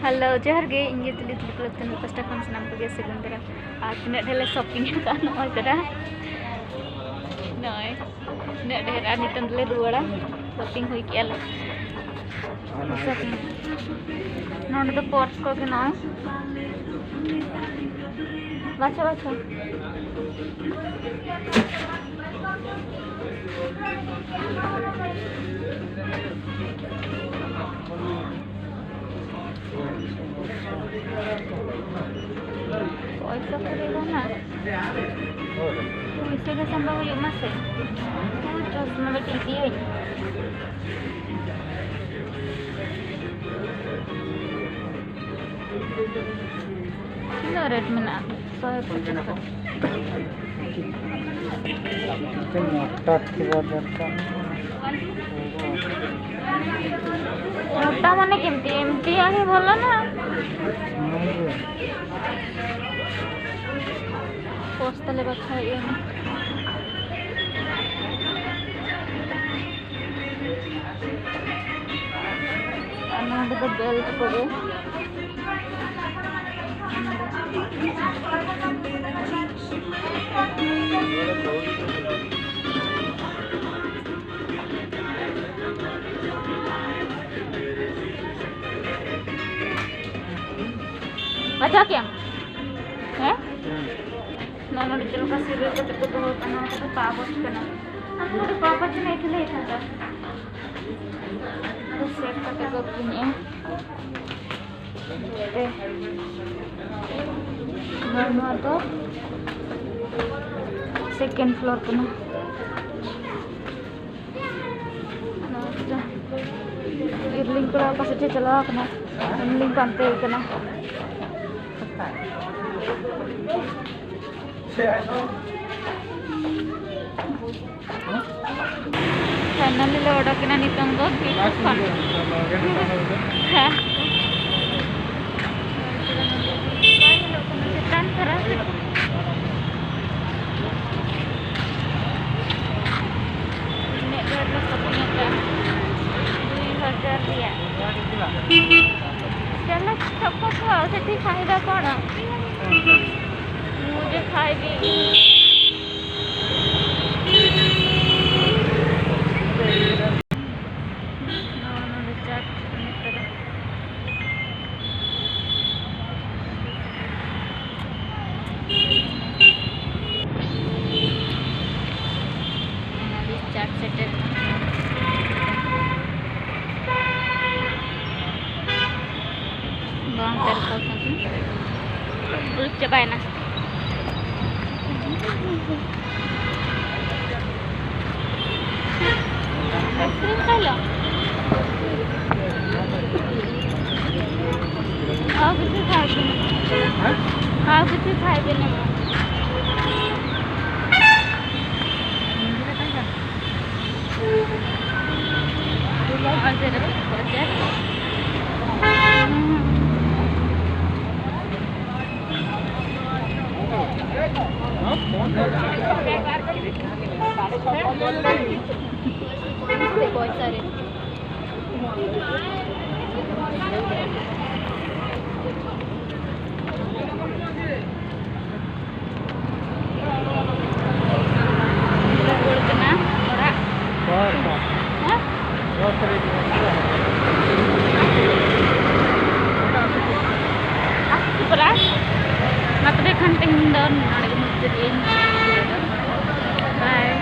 Halo, johar ge inge tulis tulis tenu pasta kham sanam ko ge segundara. Tina dhele shopping kan oi tara. Noi. Tina dhele ani tan dhele ruara shopping hui ke ala. Shopping. Nonde the pots ko ke noi. Bacha bacha. पैसा पड़ेगा ना इसे का संभव है मसे चश्मा में टीवी है कितना रेट में ना 150 मोटा माने केमती एमती आही बोला ना पोस्टले बच्चा ये अन्नोंडे तो बेल्ट पड़े baca क्या है ನಾನು ಚಲೋ ಕಸಿರು ಕಟ್ಟಕೊಂಡು ಹೋಗ್ತಾನೆ ಅಂತ ಪಾವಸ್ಕನ ನಾನು ನೋಡಿ ಪಾಪಚನೆ ಇಟ್ಲೇ ಇತ್ತಂತ ಅದು ಸೇಫ್ ಕಟ್ಟಕ್ಕೆ ಹೋಗ್ತೀನಿ ನಾನು ಅದು ಸೆಕೆಂಡ್ ಫ್ಲೋರ್ ಕನ ಇರ್ಲಿಂಗ್ ಕೂಡ ಕಸಚೆ ಚಲೋ ಹಾಕನ ಇರ್ಲಿಂಗ್ ಅಂತೆ ಇಕನ Finally load up na nitong go fun. Ha. चलो सबको खाओ सेठी खाइबा कोन मुझे खाइबी चाट settled bawang terkau nanti belum cobain nah es krim kalau aku sih khai bin बहुत सारे ಮತ್ತೆ ಗಂಟೆ ಹಿಂದೆ ನಾಳೆಗೆ ಮುಗ್ದಿದೆ ಬಾಯ್